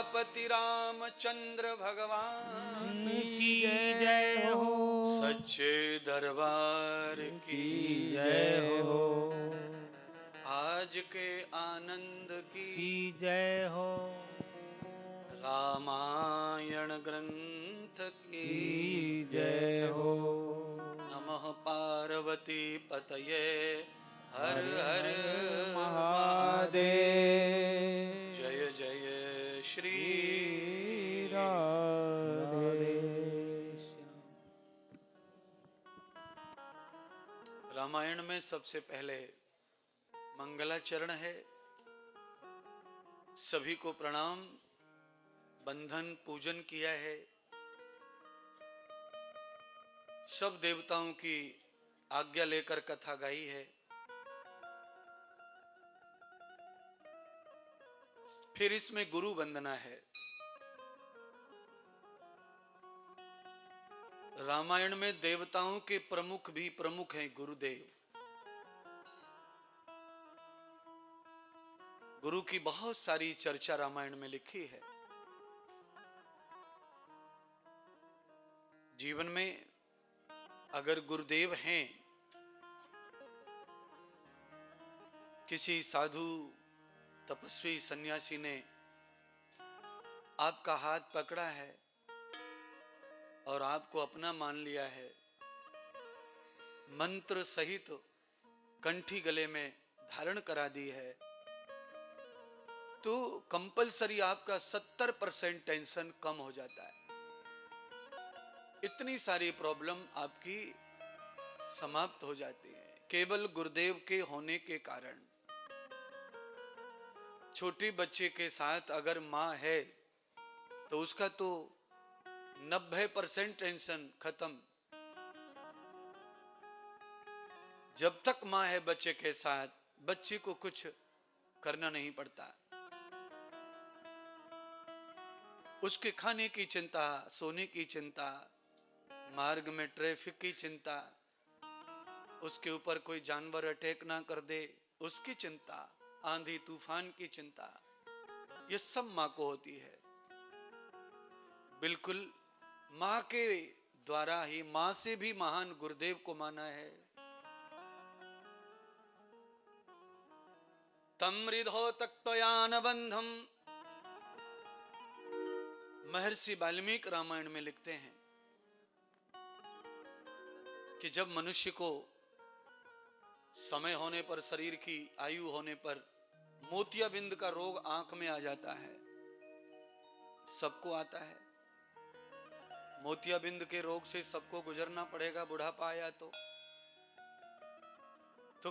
सियापति रामचंद्र भगवान की जय हो। सच्चे दरबार की जय हो। आज के आनंद की जय हो। रामायण ग्रंथ की जय हो। नमः पार्वती पतये हर हर महादेव। जय जय श्री राधे। रामायण में सबसे पहले मंगलाचरण है। सभी को प्रणाम। बंधन पूजन किया है। सब देवताओं की आज्ञा लेकर कथा गाई है। फिर इसमें गुरु वंदना है। रामायण में देवताओं के प्रमुख भी प्रमुख हैं गुरुदेव। गुरु की बहुत सारी चर्चा रामायण में लिखी है। जीवन में अगर गुरुदेव हैं, किसी साधु तपस्वी सन्यासी ने आपका हाथ पकड़ा है और आपको अपना मान लिया है, मंत्र सहित कंठी गले में धारण करा दी है, तो कंपलसरी आपका 70% टेंशन कम हो जाता है। इतनी सारी प्रॉब्लम आपकी समाप्त हो जाती है केवल गुरुदेव के होने के कारण। छोटे बच्चे के साथ अगर माँ है तो उसका तो 90% टेंशन खत्म। जब तक माँ है बच्चे के साथ, बच्चे को कुछ करना नहीं पड़ता। उसके खाने की चिंता, सोने की चिंता, मार्ग में ट्रैफिक की चिंता, उसके ऊपर कोई जानवर अटैक ना कर दे उसकी चिंता, आंधी तूफान की चिंता, ये सब मां को होती है। बिल्कुल मां के द्वारा ही, मां से भी महान गुरुदेव को माना है। तम रिधो तक्तयान बंधम, महर्षि वाल्मीकि रामायण में लिखते हैं कि जब मनुष्य को समय होने पर, शरीर की आयु होने पर मोतियाबिंद का रोग आंख में आ जाता है। सबको आता है। मोतियाबिंद के रोग से सबको गुजरना पड़ेगा, बुढ़ापा आया तो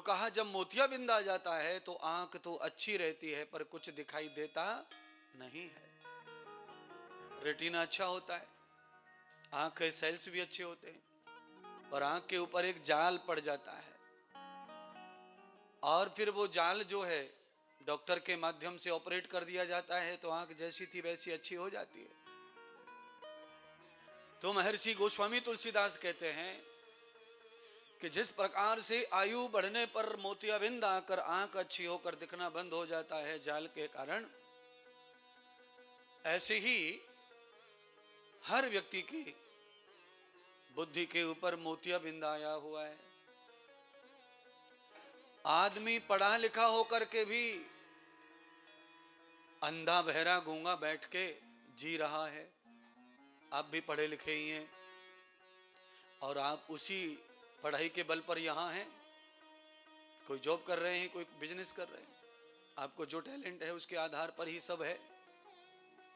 कहा जब मोतियाबिंद आ जाता है तो आंख तो अच्छी रहती है पर कुछ दिखाई देता नहीं है। रेटिना अच्छा होता है, आंख के सेल्स भी अच्छे होते हैं, पर आंख के ऊपर एक जाल पड़ जाता है और फिर वो जाल जो है डॉक्टर के माध्यम से ऑपरेट कर दिया जाता है तो आंख जैसी थी वैसी अच्छी हो जाती है। तो महर्षि गोस्वामी तुलसीदास कहते हैं कि जिस प्रकार से आयु बढ़ने पर मोतियाबिंद आकर आंख अच्छी होकर दिखना बंद हो जाता है जाल के कारण, ऐसे ही हर व्यक्ति की बुद्धि के ऊपर मोतियाबिंद आया हुआ है। आदमी पढ़ा लिखा होकर के भी अंधा बहरा गूंगा बैठ के जी रहा है। आप भी पढ़े लिखे ही हैं और आप उसी पढ़ाई के बल पर यहाँ हैं। कोई जॉब कर रहे हैं, कोई बिजनेस कर रहे हैं। आपको जो टैलेंट है उसके आधार पर ही सब है,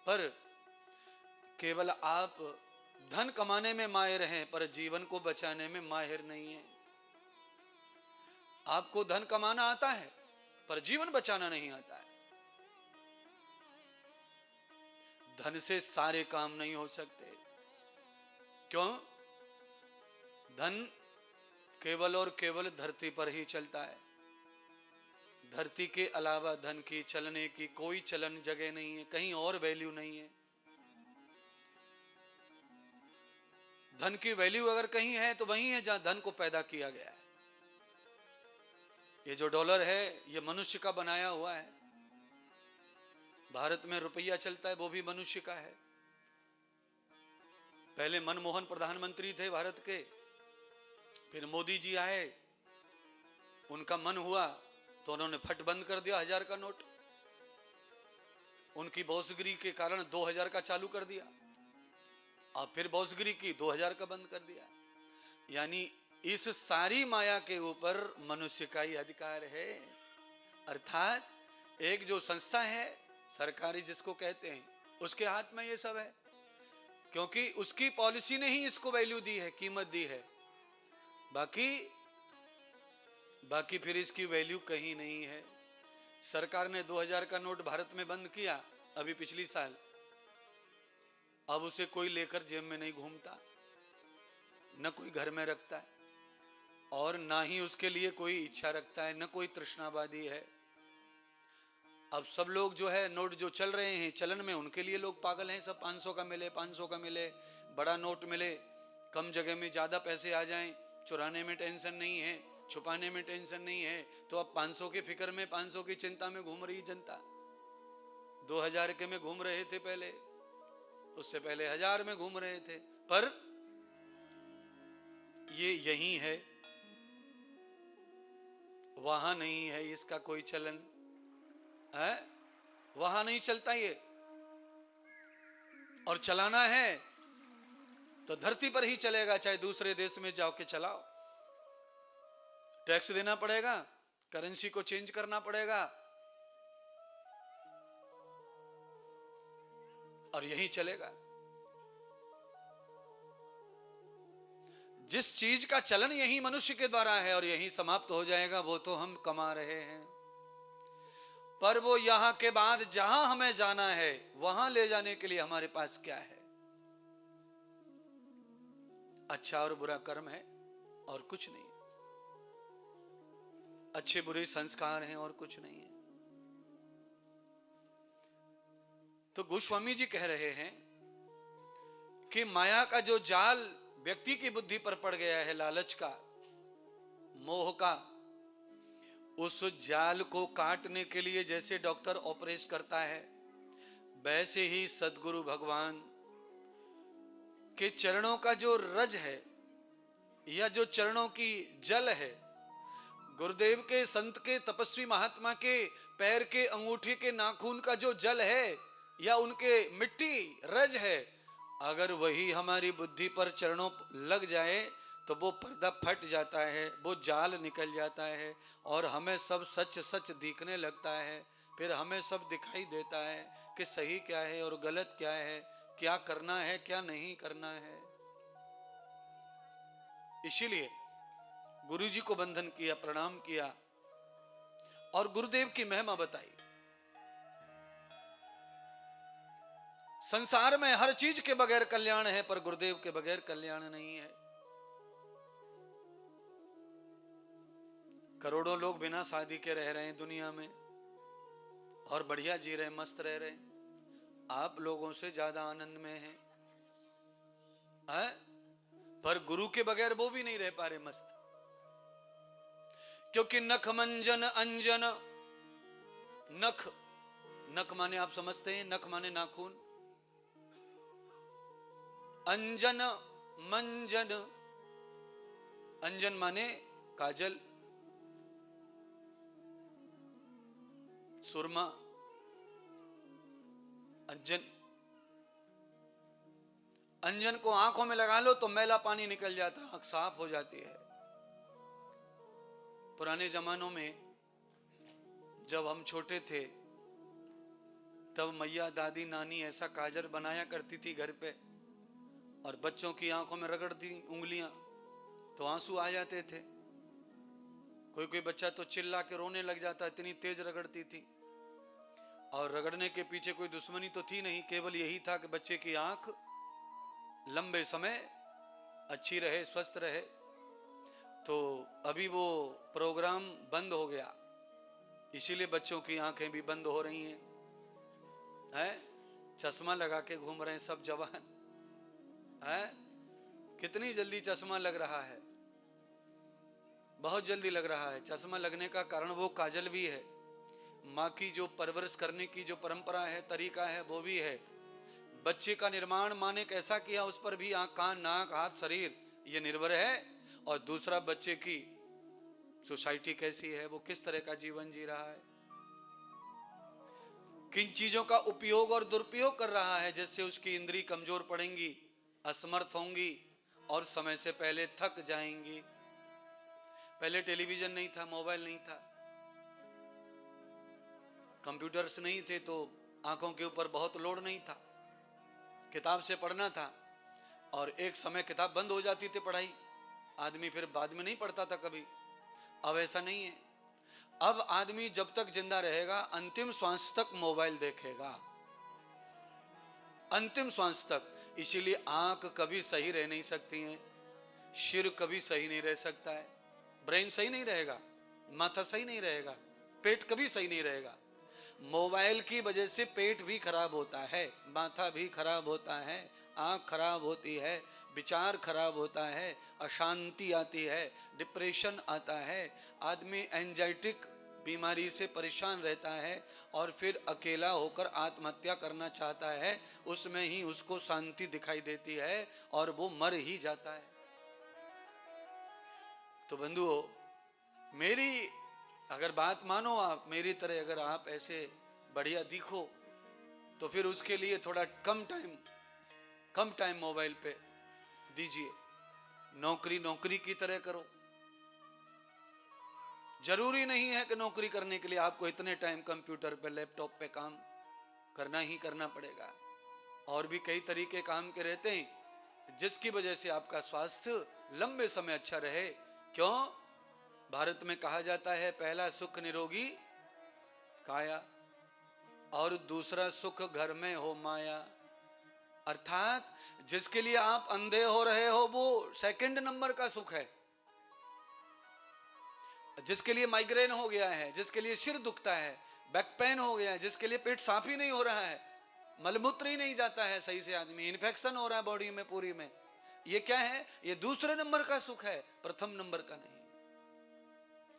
पर केवल आप धन कमाने में माहिर हैं पर जीवन को बचाने में माहिर नहीं है। आपको धन कमाना आता है पर जीवन बचाना नहीं आता है। धन से सारे काम नहीं हो सकते। क्यों? धन केवल और केवल धरती पर ही चलता है। धरती के अलावा धन की चलने की कोई चलन जगह नहीं है, कहीं और वैल्यू नहीं है। धन की वैल्यू अगर कहीं है तो वहीं है जहां धन को पैदा किया गया है। ये जो डॉलर है ये मनुष्य का बनाया हुआ है। भारत में रुपया चलता है वो भी मनुष्य का है। पहले मनमोहन प्रधानमंत्री थे भारत के, फिर मोदी जी आए, उनका मन हुआ तो उन्होंने फट बंद कर दिया 1000 का नोट। उनकी बॉसगिरी के कारण 2000 का चालू कर दिया, और फिर बॉसगिरी की 2000 का बंद कर दिया। यानी इस सारी माया के ऊपर मनुष्य का ही अधिकार है। अर्थात एक जो संस्था है सरकारी जिसको कहते हैं, उसके हाथ में ये सब है, क्योंकि उसकी पॉलिसी ने ही इसको वैल्यू दी है, कीमत दी है। बाकी फिर इसकी वैल्यू कहीं नहीं है। सरकार ने 2000 का नोट भारत में बंद किया अभी पिछली साल, अब उसे कोई लेकर जेब में नहीं घूमता, न कोई घर में रखता है, और ना ही उसके लिए कोई इच्छा रखता है, न कोई तृष्णावादी है। अब सब लोग जो है नोट जो चल रहे हैं चलन में, उनके लिए लोग पागल हैं। सब 500 का मिले, 500 का मिले, बड़ा नोट मिले, कम जगह में ज्यादा पैसे आ जाएं, चुराने में टेंशन नहीं है, छुपाने में टेंशन नहीं है। तो अब 500 के फिक्र में, 500 की चिंता में घूम रही जनता। 2000 के में घूम रहे थे पहले, उससे पहले 1000 में घूम रहे थे। पर ये यही है, वहां नहीं है इसका कोई चलन है, वहां नहीं चलता ये। और चलाना है तो धरती पर ही चलेगा, चाहे दूसरे देश में जाओ के चलाओ। टैक्स देना पड़ेगा, करेंसी को चेंज करना पड़ेगा, और यही चलेगा। जिस चीज का चलन यही मनुष्य के द्वारा है और यही समाप्त हो जाएगा, वो तो हम कमा रहे हैं। पर वो यहां के बाद जहां हमें जाना है वहां ले जाने के लिए हमारे पास क्या है? अच्छा और बुरा कर्म है और कुछ नहीं। अच्छे बुरे संस्कार हैं और कुछ नहीं है। तो गोस्वामी जी कह रहे हैं कि माया का जो जाल व्यक्ति की बुद्धि पर पड़ गया है, लालच का, मोह का, उस जाल को काटने के लिए जैसे डॉक्टर ऑपरेशन करता है, वैसे ही सद्गुरु भगवान के चरणों का जो रज है या जो चरणों की जल है, गुरुदेव के, संत के, तपस्वी महात्मा के पैर के अंगूठे के नाखून का जो जल है या उनके मिट्टी रज है, अगर वही हमारी बुद्धि पर चरणों लग जाए तो वो पर्दा फट जाता है, वो जाल निकल जाता है और हमें सब सच सच दिखने लगता है। फिर हमें सब दिखाई देता है कि सही क्या है और गलत क्या है, क्या करना है क्या नहीं करना है। इसीलिए गुरु जी को बंधन किया, प्रणाम किया और गुरुदेव की महिमा बताई। संसार में हर चीज के बगैर कल्याण है, पर गुरुदेव के बगैर कल्याण नहीं है। करोड़ों लोग बिना शादी के रह रहे हैं दुनिया में और बढ़िया जी रहे, मस्त रह रहे। आप लोगों से ज्यादा आनंद में हैं, पर गुरु के बगैर वो भी नहीं रह पा रहे मस्त। क्योंकि नख मंजन अंजन, नख, नख माने आप समझते हैं, नख माने नाखून, अंजन मंजन, अंजन माने काजल, सुरमा, अंजन। अंजन को आंखों में लगा लो तो मैला पानी निकल जाता है, आंख साफ हो जाती है। पुराने जमानों में जब हम छोटे थे तब मैया, दादी, नानी ऐसा काजल बनाया करती थी घर पे, और बच्चों की आंखों में रगड़ती उंगलियां तो आंसू आ जाते थे। कोई कोई बच्चा तो चिल्ला के रोने लग जाता, इतनी तेज रगड़ती थी। और रगड़ने के पीछे कोई दुश्मनी तो थी नहीं, केवल यही था कि बच्चे की आंख लंबे समय अच्छी रहे, स्वस्थ रहे। तो अभी वो प्रोग्राम बंद हो गया, इसीलिए बच्चों की आंखें भी बंद हो रही हैं, चश्मा लगा के घूम रहे हैं सब जवान, हैं? कितनी जल्दी चश्मा लग रहा है, बहुत जल्दी लग रहा है। चश्मा लगने का कारण वो काजल भी है। माँ की जो परवरिश करने की जो परंपरा है, तरीका है, वो भी है। बच्चे का निर्माण माँ ने कैसा किया, उस पर भी आँख, कान, नाक, हाथ, शरीर ये निर्भर है। और दूसरा, बच्चे की सोसाइटी कैसी है, वो किस तरह का जीवन जी रहा है, किन चीजों का उपयोग और दुरुपयोग कर रहा है, जिससे उसकी इंद्री कमजोर पड़ेंगी, असमर्थ होंगी और समय से पहले थक जाएंगी। पहले टेलीविजन नहीं था, मोबाइल नहीं था, कंप्यूटर्स नहीं थे, तो आंखों के ऊपर बहुत लोड नहीं था, किताब से पढ़ना था और एक समय किताब बंद हो जाती थी पढ़ाई, आदमी फिर बाद में नहीं पढ़ता था कभी। अब ऐसा नहीं है। अब आदमी जब तक जिंदा रहेगा अंतिम श्वास तक मोबाइल देखेगा, अंतिम श्वास तक। इसीलिए आंख कभी सही रह नहीं सकती है, सिर कभी सही नहीं रह सकता है, ब्रेन सही नहीं रहेगा, माथा सही नहीं रहेगा, पेट कभी सही नहीं रहेगा। मोबाइल की वजह से पेट भी खराब होता है, माथा भी खराब होता है, आंख खराब होती है, विचार खराब होता है, अशांति आती है, डिप्रेशन आता है, आदमी एंजाइटिक बीमारी से परेशान रहता है और फिर अकेला होकर आत्महत्या करना चाहता है। उसमें ही उसको शांति दिखाई देती है और वो मर ही जाता है। तो बंधुओं, मेरी अगर बात मानो, आप मेरी तरह अगर आप ऐसे बढ़िया दिखो, तो फिर उसके लिए थोड़ा कम टाइम मोबाइल पे दीजिए। नौकरी की तरह करो। जरूरी नहीं है कि नौकरी करने के लिए आपको इतने टाइम कंप्यूटर पे, लैपटॉप पे काम करना ही करना पड़ेगा। और भी कई तरीके काम के रहते हैं जिसकी वजह से आपका स्वास्थ्य लंबे समय अच्छा रहे। क्यों? भारत में कहा जाता है, पहला सुख निरोगी काया और दूसरा सुख घर में हो माया। अर्थात जिसके लिए आप अंधे हो रहे हो वो सेकंड नंबर का सुख है। जिसके लिए माइग्रेन हो गया है, जिसके लिए सिर दुखता है, बैक पेन हो गया है, जिसके लिए पेट साफ ही नहीं हो रहा है, मलमूत्र ही नहीं जाता है सही से, आदमी इन्फेक्शन हो रहा है बॉडी में पूरी में, ये क्या है? ये दूसरे नंबर का सुख है, प्रथम नंबर का नहीं।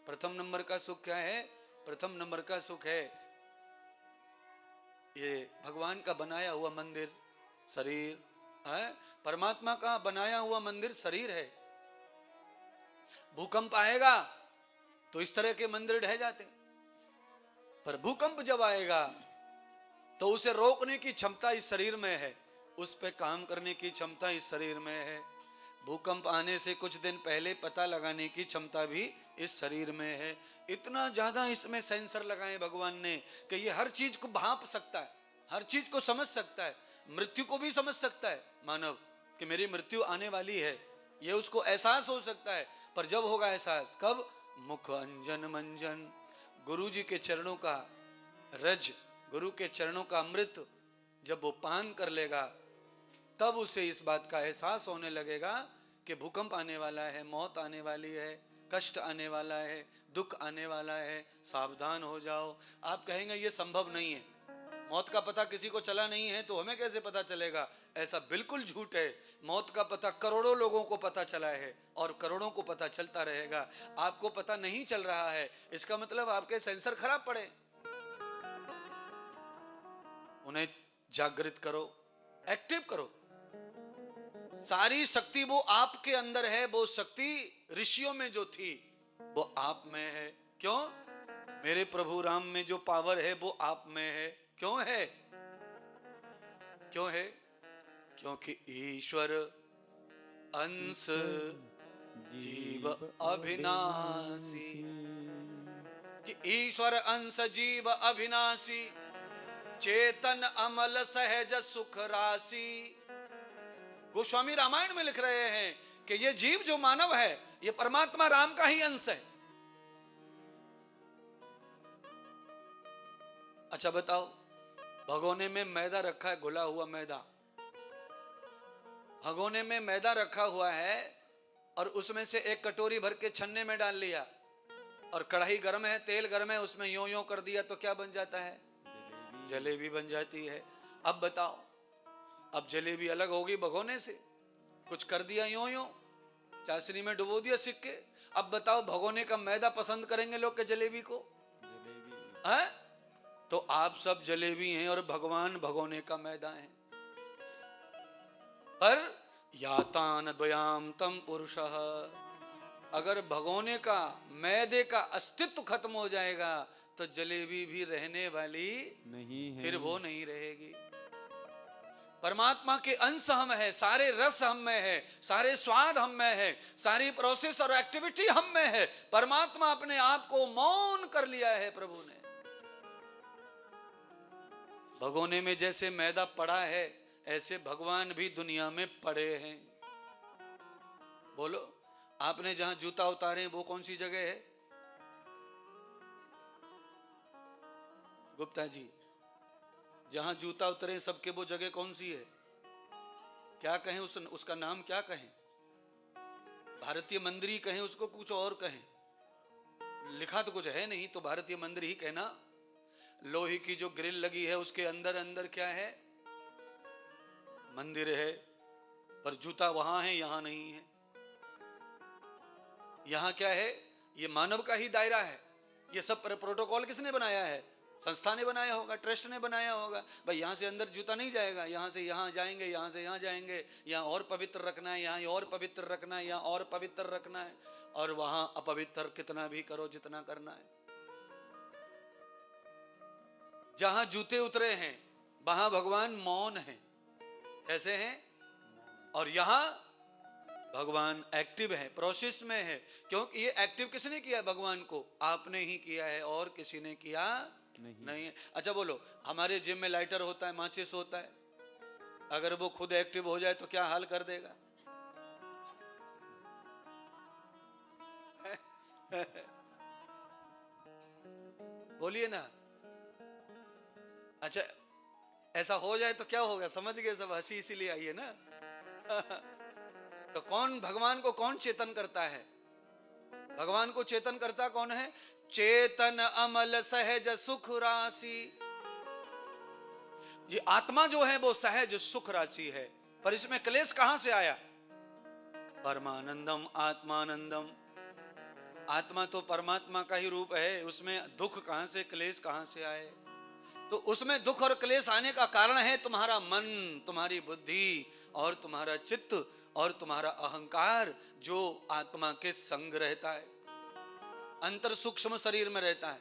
प्रथम नंबर का सुख क्या है? प्रथम नंबर का सुख है ये भगवान का बनाया हुआ मंदिर, शरीर है। परमात्मा का बनाया हुआ मंदिर शरीर है। भूकंप आएगा तो इस तरह के मंदिर ढह जाते, पर भूकंप जब आएगा तो उसे रोकने की क्षमता इस शरीर में है, उस पे काम करने की क्षमता इस शरीर में है। भूकंप आने से कुछ दिन पहले पता लगाने की क्षमता भी इस शरीर में है। इतना ज्यादा इसमें सेंसर लगाए भगवान ने कि ये हर चीज को भांप सकता है, हर चीज को समझ सकता है, मृत्यु को भी समझ सकता है मानव कि मेरी मृत्यु आने वाली है, ये उसको एहसास हो सकता है। पर जब होगा एहसास, कब? मुख अंजन मंजन, गुरु जी के चरणों का रज, गुरु के चरणों का अमृत जब वो पान कर लेगा, तब उसे इस बात का एहसास होने लगेगा कि भूकंप आने वाला है, मौत आने वाली है, कष्ट आने वाला है, दुख आने वाला है, सावधान हो जाओ। आप कहेंगे ये संभव नहीं है, मौत का पता किसी को चला नहीं है तो हमें कैसे पता चलेगा? ऐसा बिल्कुल झूठ है। मौत का पता करोड़ों लोगों को पता चला है और करोड़ों को पता चलता रहेगा। आपको पता नहीं चल रहा है, इसका मतलब आपके सेंसर खराब पड़े। उन्हें जागृत करो, एक्टिव करो। सारी शक्ति वो आपके अंदर है, वो शक्ति ऋषियों में जो थी वो आप में है। क्यों? मेरे प्रभु राम में जो पावर है वो आप में है। क्यों है? क्यों है? क्योंकि ईश्वर अंश जीव अविनाशी, कि ईश्वर अंश जीव अविनाशी, चेतन अमल सहज सुख राशि। गोस्वामी रामायण में लिख रहे हैं कि ये जीव जो मानव है ये परमात्मा राम का ही अंश है। अच्छा बताओ, भगोने में मैदा रखा है, घुला हुआ मैदा, भगोने में मैदा रखा हुआ है और उसमें से एक कटोरी भर के छन्ने में डाल लिया और कढ़ाई गर्म है, तेल गर्म है, उसमें यों यों कर दिया तो क्या बन जाता है? जलेबी बन जाती है। अब बताओ, अब जलेबी अलग होगी भगोने से, कुछ कर दिया यों यों, चाशनी में डुबो दिया सिक्के। अब बताओ, भगोने का मैदा पसंद करेंगे लोग के जलेबी को? है? तो आप सब जलेबी हैं और भगवान भगोने का मैदान है। पर यातान द्वयाम तम पुरुषः, अगर भगोने का मैदे का अस्तित्व खत्म हो जाएगा तो जलेबी भी रहने वाली नहीं है। फिर वो नहीं रहेगी। परमात्मा के अंश हम है, सारे रस हम में है, सारे स्वाद हम में है, सारी प्रोसेस और एक्टिविटी हम में है। परमात्मा अपने आप को मौन कर लिया है प्रभु ने। भगोने में जैसे मैदा पड़ा है, ऐसे भगवान भी दुनिया में पड़े हैं। बोलो, आपने जहां जूता उतारे वो कौन सी जगह है? गुप्ता जी, जहां जूता उतरे सबके वो जगह कौन सी है? क्या कहें उसका नाम क्या कहें? भारतीय मंदिर ही कहें उसको, कुछ और कहें? लिखा तो कुछ है नहीं, तो भारतीय मंदिर ही कहना। लोहे की जो ग्रिल लगी है उसके अंदर अंदर क्या है? मंदिर है, पर जूता वहां है, यहां नहीं है। यहां क्या है? ये मानव का ही दायरा है। ये सब प्रोटोकॉल किसने बनाया है? संस्था ने बनाया होगा, ट्रस्ट ने बनाया होगा। भाई यहां से अंदर जूता नहीं जाएगा, यहां से यहां जाएंगे, यहां से यहां जाएंगे, यहां और पवित्र रखना है, यहां और पवित्र रखना है, यहां और पवित्र रखना है, और वहां अपवित्र कितना भी करो, जितना करना है। जहां जूते उतरे हैं वहां भगवान मौन है, ऐसे हैं। और यहां भगवान एक्टिव है, प्रोसेस में है। क्योंकि ये एक्टिव किसने किया? भगवान को आपने ही किया है, और किसी ने किया नहीं। अच्छा बोलो, हमारे जिम में लाइटर होता है, माचिस होता है, अगर वो खुद एक्टिव हो जाए तो क्या हाल कर देगा? बोलिए ना। अच्छा, ऐसा हो जाए तो क्या होगा? समझ गए सब, हंसी इसीलिए आई है ना। तो कौन भगवान को कौन चेतन करता है? भगवान को चेतन करता कौन है? चेतन अमल सहज सुख राशि। ये आत्मा जो है वो सहज सुख राशि है, पर इसमें क्लेश कहां से आया? परमानंदम आत्मानंदम। आत्मा तो परमात्मा का ही रूप है, उसमें दुख कहां से, क्लेश कहां से आए? तो उसमें दुख और क्लेश आने का कारण है तुम्हारा मन, तुम्हारी बुद्धि, और तुम्हारा चित्त, और तुम्हारा अहंकार, जो आत्मा के संग रहता है। अंतर सूक्ष्म शरीर में रहता है।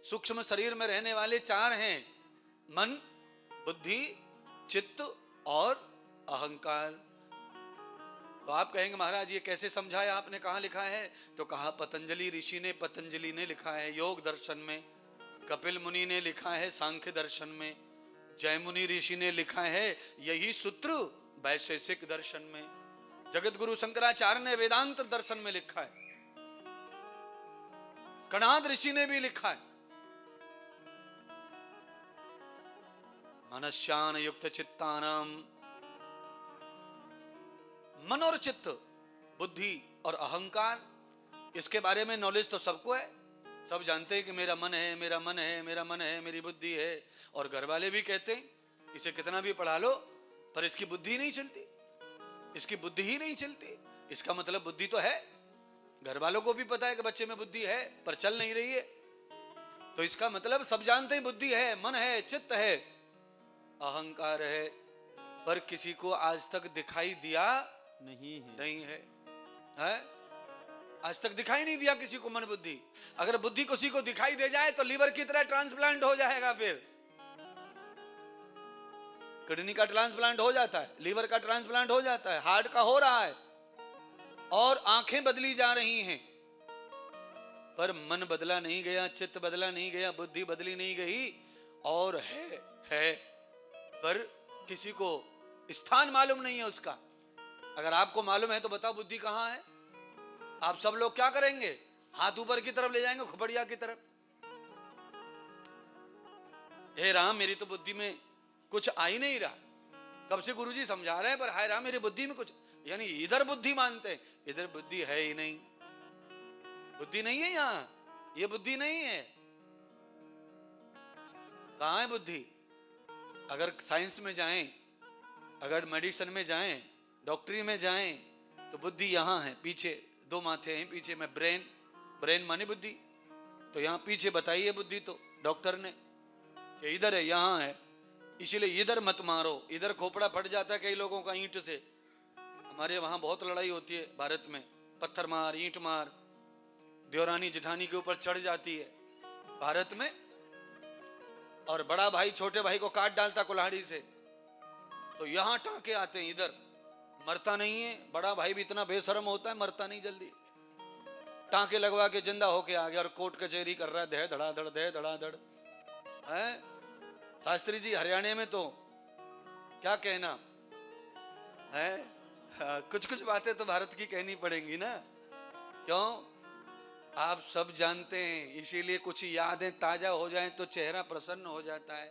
सूक्ष्म शरीर में रहने वाले चार हैं: मन, बुद्धि, चित्त और अहंकार। तो आप कहेंगे महाराज ये कैसे समझाया आपने, कहाँ लिखा है? तो कहा पतंजलि ऋषि ने, पतंजलि ने लिखा है योग दर्शन में, कपिल मुनि ने लिखा है सांख्य दर्शन में, जयमुनि ऋषि ने लिखा है यही सूत्र वैशेषिक दर्शन में, जगत गुरु शंकराचार्य ने वेदांत दर्शन में लिखा है, कणाद ऋषि ने भी लिखा है। मनश्यान युक्त चित्तानाम, मन और चित्त, बुद्धि और अहंकार, इसके बारे में नॉलेज तो सबको है। सब जानते हैं कि मेरा मन है, मेरा मन है, मेरा मन है, मेरी बुद्धि है। और घर वाले भी कहते हैं इसे कितना भी पढ़ा लो पर इसकी बुद्धि नहीं चलती, इसकी बुद्धि ही नहीं चलती। इसका मतलब बुद्धि तो है, घर वालों को भी पता है कि बच्चे में बुद्धि है पर चल नहीं रही है। तो इसका मतलब सब जानते हैं बुद्धि है, मन है, चित्त है, अहंकार है, पर किसी को आज तक दिखाई दिया नहीं है, है? आज तक दिखाई नहीं दिया किसी को मन बुद्धि। अगर बुद्धि किसी को दिखाई दे जाए तो लीवर की तरह ट्रांसप्लांट हो जाएगा, फिर किडनी का ट्रांसप्लांट हो जाता है, लीवर का ट्रांसप्लांट हो जाता है, हार्ट का हो रहा है, और आंखें बदली जा रही हैं, पर मन बदला नहीं गया, चित्त बदला नहीं गया, बुद्धि बदली नहीं गई। और है पर किसी को स्थान मालूम नहीं है उसका। अगर आपको मालूम है तो बताओ बुद्धि कहां है? आप सब लोग क्या करेंगे? हाथ ऊपर की तरफ ले जाएंगे, खोपड़िया की तरफ। हे राम, मेरी तो बुद्धि में कुछ आ ही नहीं रहा, कब से गुरुजी समझा रहे हैं, पर हाय राम मेरी बुद्धि में कुछ, यानी इधर बुद्धि मानते हैं, इधर बुद्धि है ही नहीं, बुद्धि नहीं है यहां, ये बुद्धि नहीं है। कहां है बुद्धि? अगर साइंस में जाएं, अगर मेडिसिन में जाएं, डॉक्टरी में जाएं, तो बुद्धि यहां है पीछे, दो माथे हैं पीछे में, ब्रेन माने बुद्धि, तो यहां पीछे बताइए बुद्धि तो डॉक्टर ने। कि इधर है, यहां है, इसीलिए इधर मत मारो, इधर खोपड़ा फट जाता है कई लोगों का ईंट से। हमारे वहां बहुत लड़ाई होती है भारत में, पत्थर मार, ईंट मार, देवरानी जिठानी के ऊपर चढ़ जाती है भारत में, और बड़ा भाई छोटे भाई को काट डालता कुल्हाड़ी से। तो यहां टांके आते हैं, इधर मरता नहीं है। बड़ा भाई भी इतना बेशरम होता है, मरता नहीं जल्दी, टांके लगवा के जिंदा होके आ गया और कोर्ट कचहरी कर रहा है, दे धड़ाधड़ दे धड़ाधड़ है। शास्त्री जी हरियाणा में तो क्या कहना है, कुछ कुछ बातें तो भारत की कहनी पड़ेंगी ना, क्यों? आप सब जानते हैं, इसीलिए कुछ यादें ताजा हो जाएं तो चेहरा प्रसन्न हो जाता है।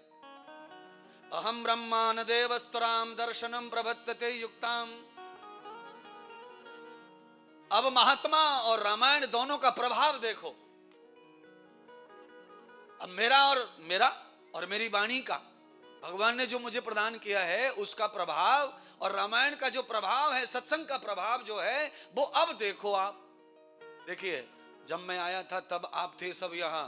अहम ब्रह्मान देवस्तराम दर्शनम प्रवर्तते युक्ताम। अब महात्मा और रामायण दोनों का प्रभाव देखो। अब मेरा और मेरी वाणी का, भगवान ने जो मुझे प्रदान किया है उसका प्रभाव, और रामायण का जो प्रभाव है, सत्संग का प्रभाव जो है, वो अब देखो। आप देखिए, जब मैं आया था तब आप थे सब यहाँ,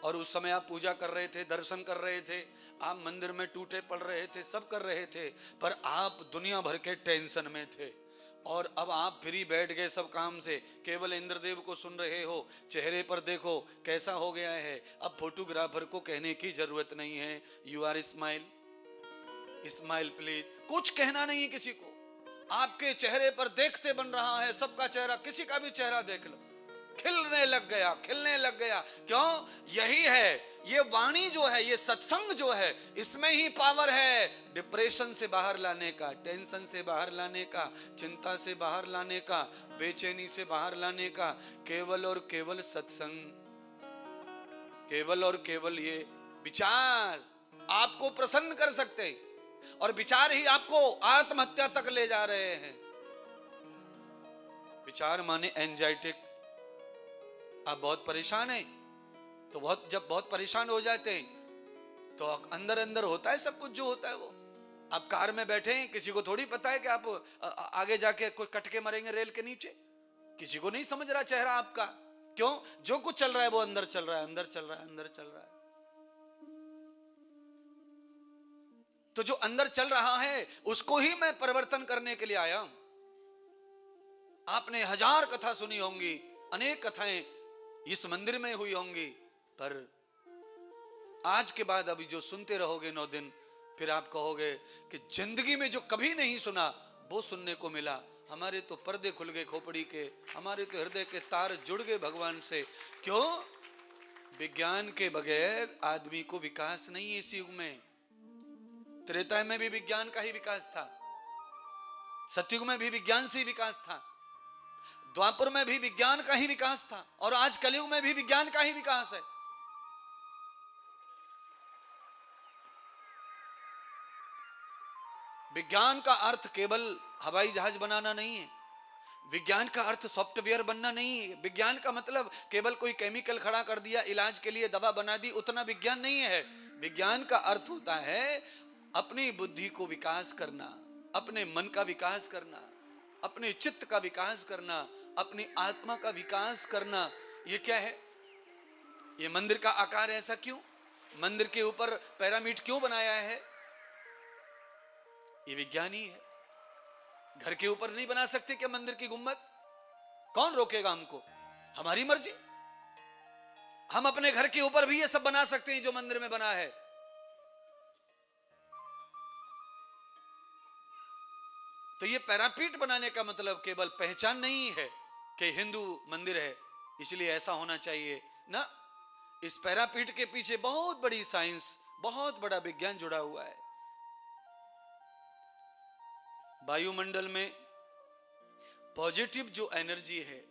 और उस समय आप पूजा कर रहे थे, दर्शन कर रहे थे, आप मंदिर में टूटे पड़ रहे थे, सब कर रहे थे, पर आप दुनिया भर के टेंशन में थे। और अब आप फ्री बैठ गए सब काम से, केवल इंद्रदेव को सुन रहे हो। चेहरे पर देखो कैसा हो गया है। अब फोटोग्राफर को कहने की जरूरत नहीं है, you are smile, smile please, कुछ कहना नहीं है किसी को। आपके चेहरे पर देखते बन रहा है सबका चेहरा, किसी का भी चेहरा देख लो, खिलने लग गया, खिलने लग गया। क्यों? यही है, ये वाणी जो है, ये सत्संग जो है, इसमें ही पावर है डिप्रेशन से बाहर लाने का, टेंशन से बाहर लाने का, चिंता से बाहर लाने का, बेचैनी से बाहर लाने का। केवल और केवल सत्संग, केवल और केवल ये विचार आपको प्रसन्न कर सकते हैं, और विचार ही आपको आत्महत्या तक ले जा रहे हैं। विचार माने एंजाइटिक। आप बहुत परेशान हैं, तो जब बहुत परेशान हो जाते हैं तो अंदर अंदर होता है सब कुछ जो होता है वो। आप कार में बैठे हैं, किसी को थोड़ी पता है कि आप आगे जाके कोई कट के मरेंगे रेल के नीचे, किसी को नहीं समझ रहा चेहरा आपका। क्यों? जो कुछ चल रहा है वो अंदर चल रहा है, अंदर चल रहा है, अंदर चल रहा है। तो जो अंदर चल रहा है उसको ही मैं परिवर्तन करने के लिए आया हूं। आपने 1000 कथा सुनी होंगी, अनेक कथाएं इस मंदिर में हुई होंगी, पर आज के बाद अभी जो सुनते रहोगे 9 दिन, फिर आप कहोगे कि जिंदगी में जो कभी नहीं सुना वो सुनने को मिला। हमारे तो पर्दे खुल गए खोपड़ी के, हमारे तो हृदय के तार जुड़ गए भगवान से। क्यों? विज्ञान के बगैर आदमी को विकास नहीं है इस युग में। त्रेता में भी विज्ञान का ही विकास था, सतयुग में भी विज्ञान से ही विकास था, द्वापर में भी विज्ञान का ही विकास था, और आज कलयुग में भी विज्ञान का ही विकास है। विज्ञान का अर्थ केवल हवाई जहाज बनाना नहीं है, विज्ञान का अर्थ सॉफ्टवेयर बनना नहीं है। विज्ञान का मतलब केवल कोई केमिकल खड़ा कर दिया, इलाज के लिए दवा बना दी, उतना विज्ञान नहीं है। विज्ञान का अर्थ होता है अपनी बुद्धि को विकास करना, अपने मन का विकास करना, अपने चित्त का विकास करना, अपनी आत्मा का विकास करना। ये क्या है? ये मंदिर का आकार ऐसा क्यों? मंदिर के ऊपर पिरामिड क्यों बनाया है? ये विज्ञान ही है। घर के ऊपर नहीं बना सकते क्या मंदिर की गुंबद? कौन रोकेगा हमको? हमारी मर्जी। हम अपने घर के ऊपर भी ये सब बना सकते हैं जो मंदिर में बना है। तो ये पैरापीठ बनाने का मतलब केवल पहचान नहीं है कि हिंदू मंदिर है इसलिए ऐसा होना चाहिए ना। इस पैरापीठ के पीछे बहुत बड़ी साइंस, बहुत बड़ा विज्ञान जुड़ा हुआ है। वायुमंडल में पॉजिटिव जो एनर्जी है,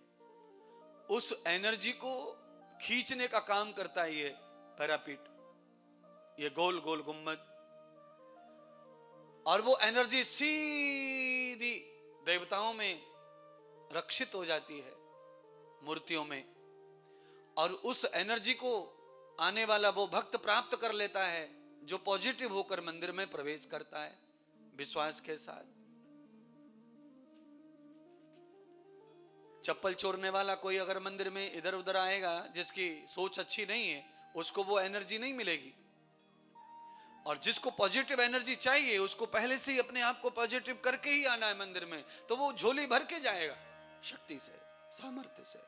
उस एनर्जी को खींचने का काम करता है ये पैरापीठ, ये गोल गोल गुम्बद। और वो एनर्जी सीधी देवताओं में रक्षित हो जाती है, मूर्तियों में, और उस एनर्जी को आने वाला वो भक्त प्राप्त कर लेता है जो पॉजिटिव होकर मंदिर में प्रवेश करता है विश्वास के साथ। चप्पल चोरने वाला कोई अगर मंदिर में इधर उधर आएगा, जिसकी सोच अच्छी नहीं है, उसको वो एनर्जी नहीं मिलेगी। और जिसको पॉजिटिव एनर्जी चाहिए उसको पहले से ही अपने आप को पॉजिटिव करके ही आना है मंदिर में, तो वो झोली भर के जाएगा शक्ति से, सामर्थ्य से।